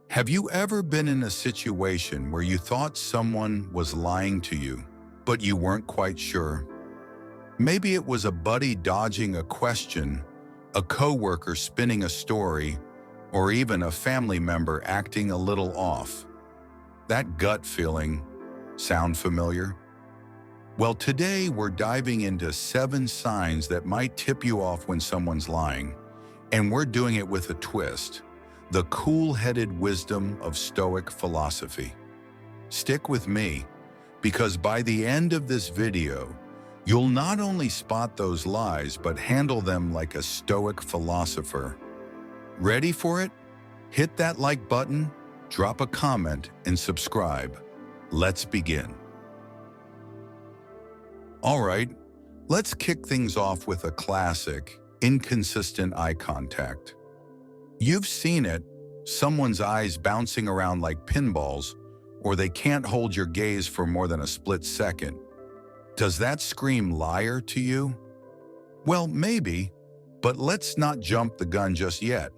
Have you ever been in a situation where you thought someone was lying to you, but you weren't quite sure? Maybe it was a buddy dodging a question, a coworker spinning a story, or even a family member acting a little off. That gut feeling sound familiar? Well, today we're diving into 7 signs that might tip you off when someone's lying, and we're doing it with a twist. The cool-headed wisdom of Stoic philosophy. Stick with me, because by the end of this video, you'll not only spot those lies, but handle them like a Stoic philosopher. Ready for it? Hit that like button, drop a comment, and subscribe. Let's begin. All right, let's kick things off with a classic, inconsistent eye contact. You've seen it, someone's eyes bouncing around like pinballs, or they can't hold your gaze for more than a split second. Does that scream liar to you? Well, maybe, but let's not jump the gun just yet.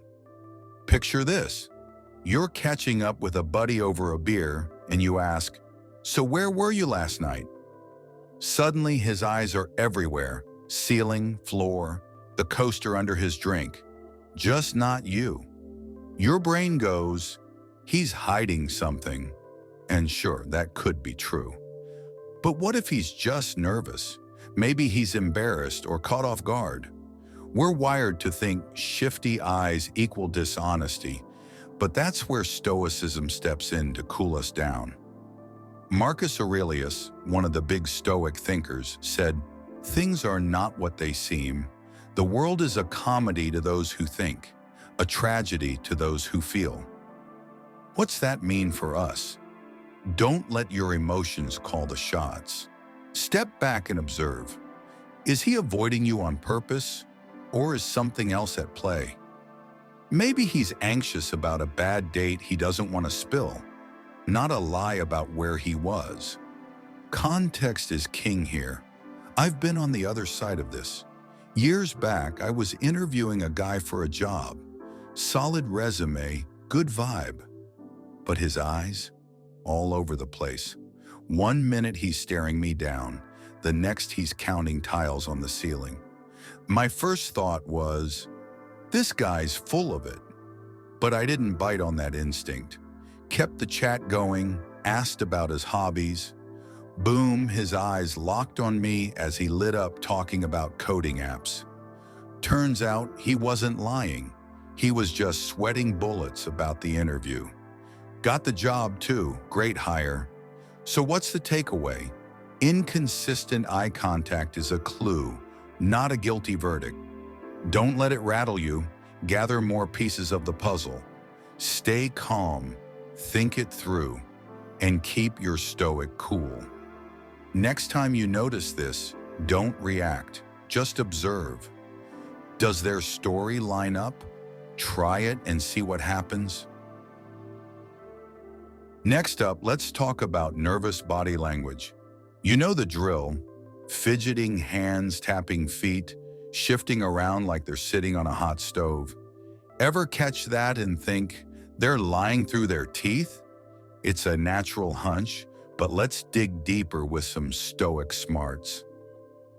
Picture this. You're catching up with a buddy over a beer, and you ask, "So where were you last night?" Suddenly, his eyes are everywhere, ceiling, floor, the coaster under his drink. Just not you. Your brain goes, he's hiding something. And sure, that could be true. But what if he's just nervous? Maybe he's embarrassed or caught off guard. We're wired to think shifty eyes equal dishonesty, but that's where Stoicism steps in to cool us down. Marcus Aurelius, one of the big Stoic thinkers, said, "Things are not what they seem. The world is a comedy to those who think, a tragedy to those who feel." What's that mean for us? Don't let your emotions call the shots. Step back and observe. Is he avoiding you on purpose, or is something else at play? Maybe he's anxious about a bad date he doesn't want to spill, not a lie about where he was. Context is king here. I've been on the other side of this. Years back, I was interviewing a guy for a job. Solid resume, good vibe. But his eyes, all over the place. One minute he's staring me down, the next he's counting tiles on the ceiling. My first thought was, this guy's full of it. But I didn't bite on that instinct. Kept the chat going, asked about his hobbies. Boom, his eyes locked on me as he lit up talking about coding apps. Turns out he wasn't lying. He was just sweating bullets about the interview. Got the job too, great hire. So what's the takeaway? Inconsistent eye contact is a clue, not a guilty verdict. Don't let it rattle you. Gather more pieces of the puzzle. Stay calm, think it through, and keep your Stoic cool. Next time you notice this, don't react, just observe. Does their story line up? Try it and see what happens. Next up, let's talk about nervous body language. You know the drill. Fidgeting hands, tapping feet, shifting around like they're sitting on a hot stove. Ever catch that and think, they're lying through their teeth? It's a natural hunch, but let's dig deeper with some Stoic smarts.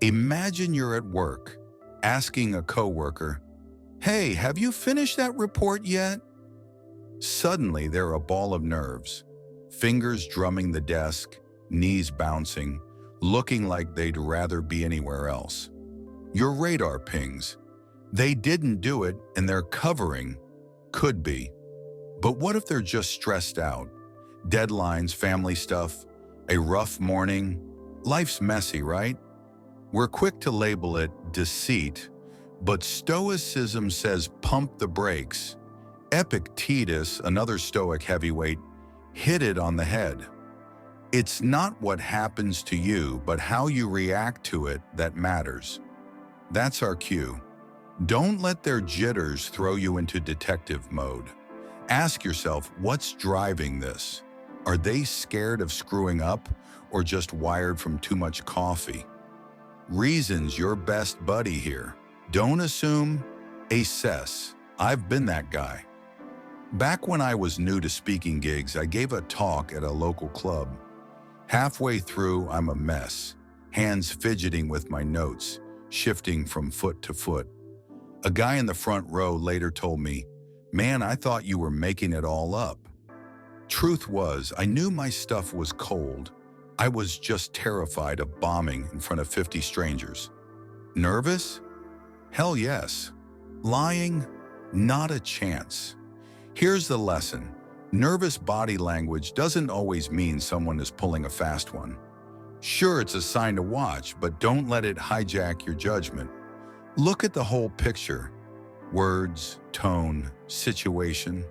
Imagine you're at work, asking a coworker, "Hey, have you finished that report yet?" Suddenly, they're a ball of nerves, fingers drumming the desk, knees bouncing, looking like they'd rather be anywhere else. Your radar pings. They didn't do it and they're covering. Could be. But what if they're just stressed out? Deadlines, family stuff, a rough morning. Life's messy, right? We're quick to label it deceit, but Stoicism says pump the brakes. Epictetus, another Stoic heavyweight, hit it on the head. It's not what happens to you, but how you react to it that matters. That's our cue. Don't let their jitters throw you into detective mode. Ask yourself, what's driving this? Are they scared of screwing up or just wired from too much coffee? Reason's your best buddy here. Don't assume, assess. I've been that guy. Back when I was new to speaking gigs, I gave a talk at a local club. Halfway through, I'm a mess, hands fidgeting with my notes, shifting from foot to foot. A guy in the front row later told me, "Man, I thought you were making it all up." Truth was, I knew my stuff was cold. I was just terrified of bombing in front of 50 strangers. Nervous? Hell yes. Lying? Not a chance. Here's the lesson. Nervous body language doesn't always mean someone is pulling a fast one. Sure, it's a sign to watch, but don't let it hijack your judgment. Look at the whole picture. Words, tone, situation.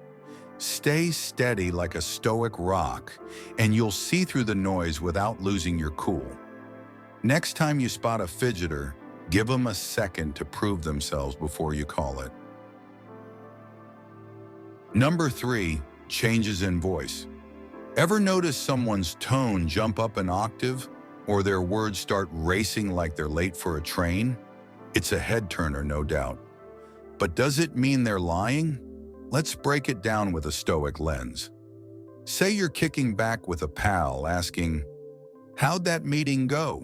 Stay steady like a stoic rock, and you'll see through the noise without losing your cool. Next time you spot a fidgeter, give them a second to prove themselves before you call it. Number 3, changes in voice. Ever notice someone's tone jump up an octave, or their words start racing like they're late for a train? It's a head turner, no doubt. But does it mean they're lying? Let's break it down with a Stoic lens. Say you're kicking back with a pal asking, "How'd that meeting go?"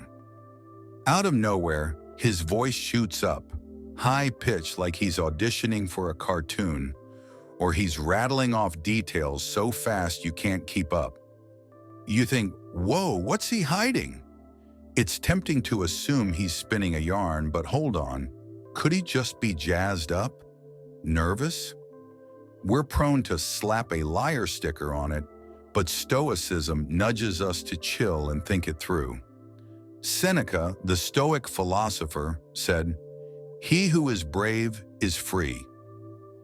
Out of nowhere, his voice shoots up, high-pitched like he's auditioning for a cartoon, or he's rattling off details so fast you can't keep up. You think, "Whoa, what's he hiding?" It's tempting to assume he's spinning a yarn, but hold on. Could he just be jazzed up? Nervous? We're prone to slap a liar sticker on it, but Stoicism nudges us to chill and think it through. Seneca, the Stoic philosopher, said, "He who is brave is free."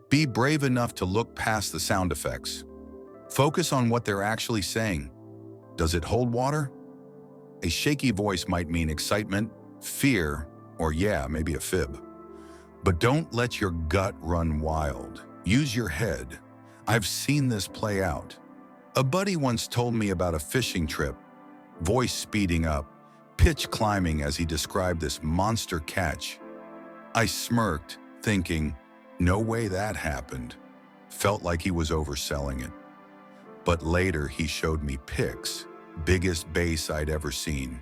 Be brave enough to look past the sound effects. Focus on what they're actually saying. Does it hold water? A shaky voice might mean excitement, fear, or maybe a fib. But don't let your gut run wild. Use your head. I've seen this play out. A buddy once told me about a fishing trip, voice speeding up, pitch climbing as he described this monster catch. I smirked, thinking, no way that happened. Felt like he was overselling it. But later he showed me pics, biggest bass I'd ever seen.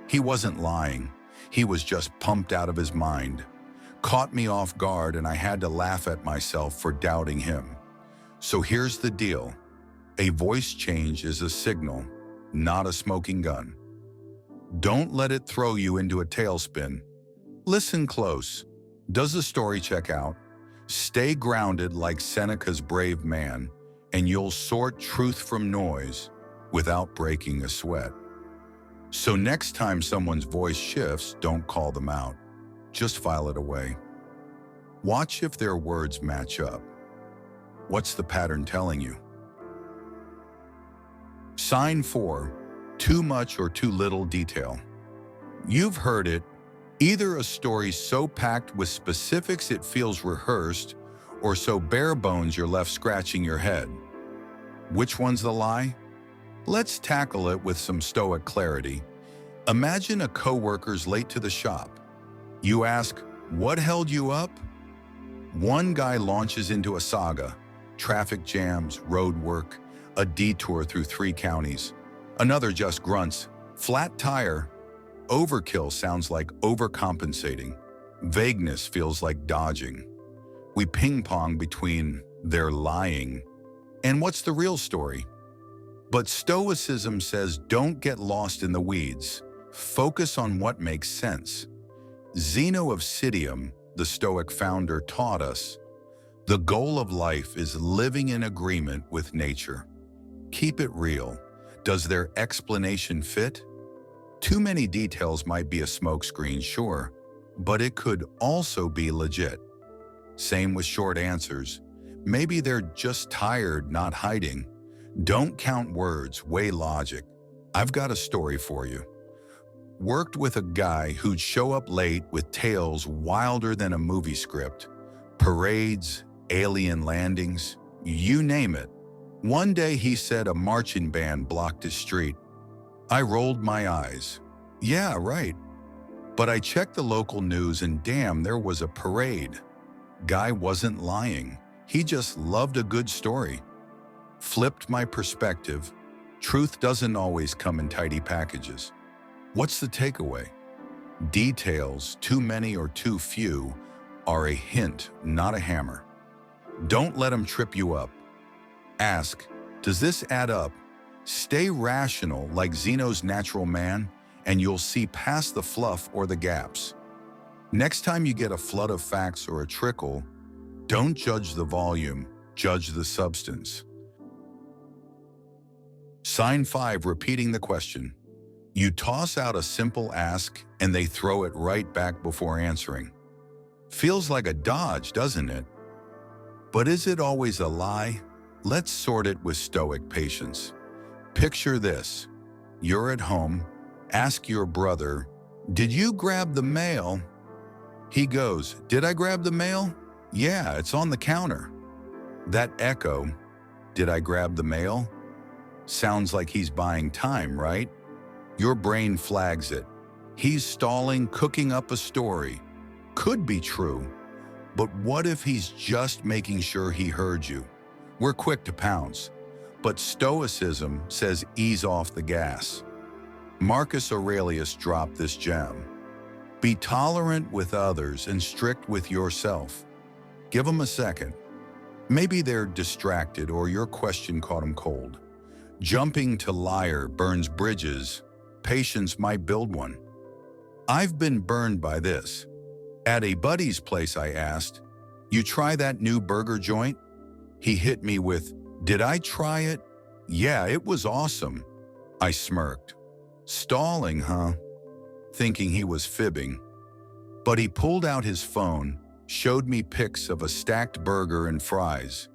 He wasn't lying. He was just pumped out of his mind. Caught me off guard, and I had to laugh at myself for doubting him. So here's the deal. A voice change is a signal, not a smoking gun. Don't let it throw you into a tailspin. Listen close. Does the story check out? Stay grounded like Seneca's brave man, and you'll sort truth from noise without breaking a sweat. So next time someone's voice shifts, don't call them out. Just file it away. Watch if their words match up. What's the pattern telling you? Sign 4, too much or too little detail. You've heard it. Either a story so packed with specifics it feels rehearsed, or so bare bones you're left scratching your head. Which one's the lie? Let's tackle it with some Stoic clarity. Imagine a coworker's late to the shop. You ask, "What held you up?" One guy launches into a saga, traffic jams, road work, a detour through 3 counties. Another just grunts, "Flat tire." Overkill sounds like overcompensating. Vagueness feels like dodging. We ping-pong between "they're lying" and "what's the real story?" But Stoicism says don't get lost in the weeds. Focus on what makes sense. Zeno of Citium, the Stoic founder, taught us, the goal of life is living in agreement with nature. Keep it real. Does their explanation fit? Too many details might be a smokescreen, sure, but it could also be legit. Same with short answers. Maybe they're just tired, not hiding. Don't count words, weigh logic. I've got a story for you. Worked with a guy who'd show up late with tales wilder than a movie script. Parades, alien landings, you name it. One day he said a marching band blocked his street. I rolled my eyes. Yeah, right. But I checked the local news and damn, there was a parade. Guy wasn't lying. He just loved a good story. Flipped my perspective. Truth doesn't always come in tidy packages. What's the takeaway? Details, too many or too few, are a hint, not a hammer. Don't let them trip you up. Ask, does this add up? Stay rational like Zeno's natural man, and you'll see past the fluff or the gaps. Next time you get a flood of facts or a trickle, don't judge the volume, judge the substance. Sign 5, repeating the question. You toss out a simple ask and they throw it right back before answering. Feels like a dodge, doesn't it? But is it always a lie? Let's sort it with Stoic patience. Picture this. You're at home. Ask your brother, did you grab the mail? He goes, did I grab the mail? Yeah, it's on the counter. That echo, did I grab the mail? Sounds like he's buying time, right? Your brain flags it. He's stalling, cooking up a story. Could be true, but what if he's just making sure he heard you? We're quick to pounce, but Stoicism says ease off the gas. Marcus Aurelius dropped this gem. Be tolerant with others and strict with yourself. Give them a second. Maybe they're distracted or your question caught them cold. Jumping to liar burns bridges. Patience might build one. I've been burned by this. At a buddy's place, I asked, you try that new burger joint? He hit me with, did I try it? Yeah, it was awesome. I smirked. Stalling, huh? Thinking he was fibbing. But he pulled out his phone, showed me pics of a stacked burger and fries.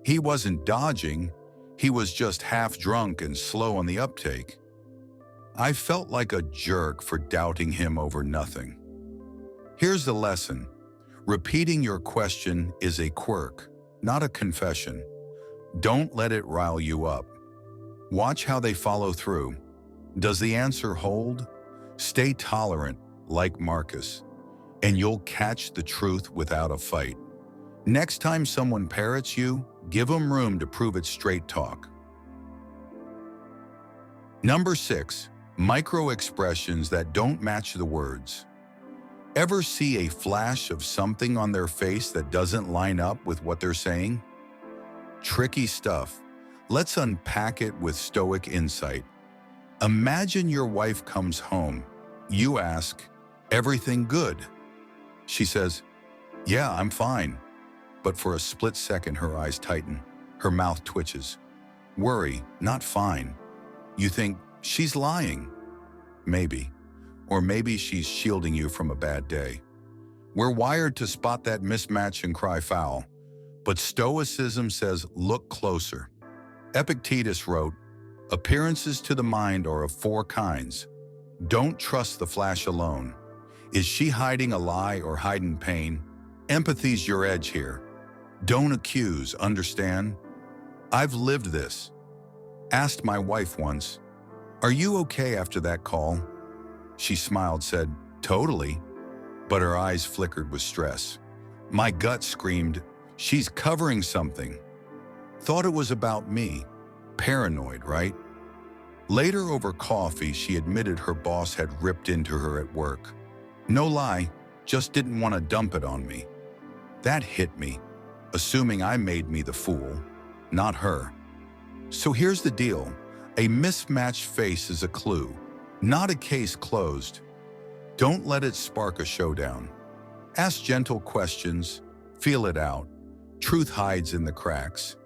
He wasn't dodging, he was just half drunk and slow on the uptake. I felt like a jerk for doubting him over nothing. Here's the lesson. Repeating your question is a quirk, not a confession. Don't let it rile you up. Watch how they follow through. Does the answer hold? Stay tolerant, like Marcus, and you'll catch the truth without a fight. Next time someone parrots you, give them room to prove it's straight talk. Number 6, micro-expressions that don't match the words. Ever see a flash of something on their face that doesn't line up with what they're saying? Tricky stuff. Let's unpack it with Stoic insight. Imagine your wife comes home. You ask, everything good? She says, yeah, I'm fine. But for a split second, her eyes tighten. Her mouth twitches. Worry, not fine. You think, she's lying. Maybe. Or maybe she's shielding you from a bad day. We're wired to spot that mismatch and cry foul. But Stoicism says, look closer. Epictetus wrote, appearances to the mind are of 4 kinds. Don't trust the flash alone. Is she hiding a lie or hiding pain? Empathy's your edge here. Don't accuse, understand? I've lived this. Asked my wife once, are you okay after that call? She smiled, said, totally, but her eyes flickered with stress. My gut screamed, she's covering something. Thought it was about me. Paranoid, right? Later over coffee, she admitted her boss had ripped into her at work. No lie, just didn't want to dump it on me. That hit me, assuming I made me the fool, not her. So here's the deal. A mismatched face is a clue, not a case closed. Don't let it spark a showdown. Ask gentle questions, feel it out. Truth hides in the cracks.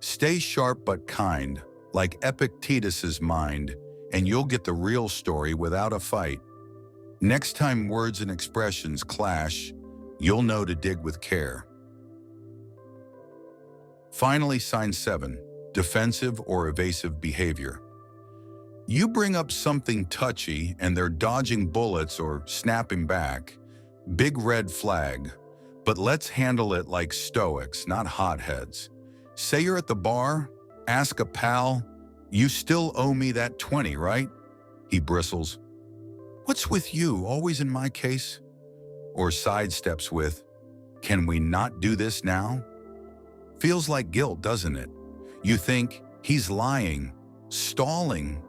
Stay sharp but kind, like Epictetus's mind, and you'll get the real story without a fight. Next time words and expressions clash, you'll know to dig with care. Finally, sign 7, defensive or evasive behavior. You bring up something touchy and they're dodging bullets or snapping back. Big red flag. But let's handle it like Stoics, not hotheads. Say you're at the bar, ask a pal, you still owe me that 20, right? He bristles. What's with you, always in my case? Or sidesteps with, can we not do this now? Feels like guilt, doesn't it? You think, he's lying, stalling.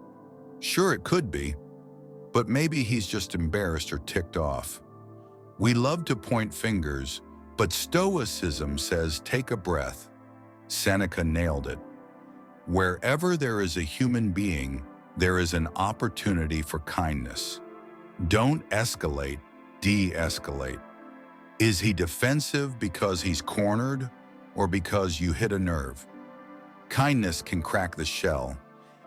Sure, it could be, but maybe he's just embarrassed or ticked off. We love to point fingers, but Stoicism says take a breath. Seneca nailed it. Wherever there is a human being, there is an opportunity for kindness. Don't escalate, de-escalate. Is he defensive because he's cornered or because you hit a nerve? Kindness can crack the shell.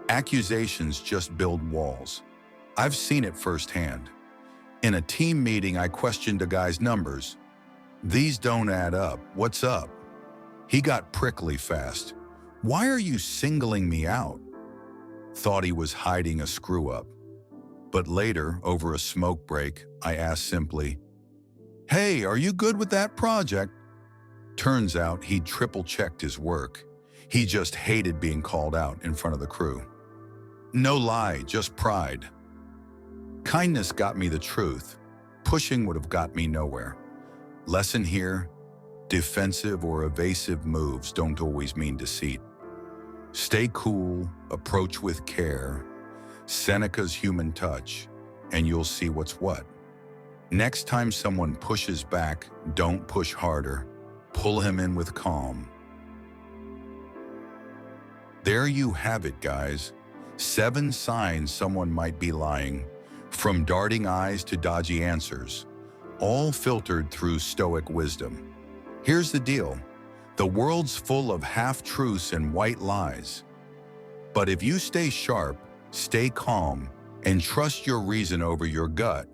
Accusations just build walls. I've seen it firsthand. In a team meeting, I questioned a guy's numbers. These don't add up. What's up? He got prickly fast. Why are you singling me out? Thought he was hiding a screw-up. But later, over a smoke break, I asked simply, "Hey, are you good with that project?" Turns out he'd triple-checked his work. He just hated being called out in front of the crew. No lie, just pride. Kindness got me the truth. Pushing would have got me nowhere. Lesson here, defensive or evasive moves don't always mean deceit. Stay cool, approach with care, Seneca's human touch, and you'll see what's what. Next time someone pushes back, don't push harder. Pull him in with calm. There you have it, guys. 7 signs someone might be lying, from darting eyes to dodgy answers, all filtered through Stoic wisdom. Here's the deal. The world's full of half-truths and white lies. But if you stay sharp, stay calm, and trust your reason over your gut,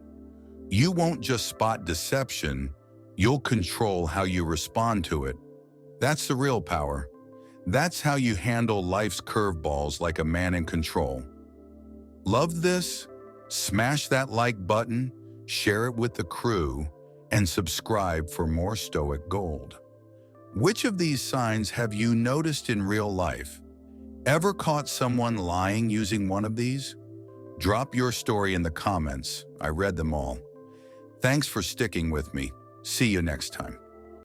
you won't just spot deception, you'll control how you respond to it. That's the real power. That's how you handle life's curveballs like a man in control. Loved this? Smash that like button, share it with the crew, and subscribe for more Stoic gold. Which of these signs have you noticed in real life? Ever caught someone lying using one of these? Drop your story in the comments. I read them all. Thanks for sticking with me. See you next time.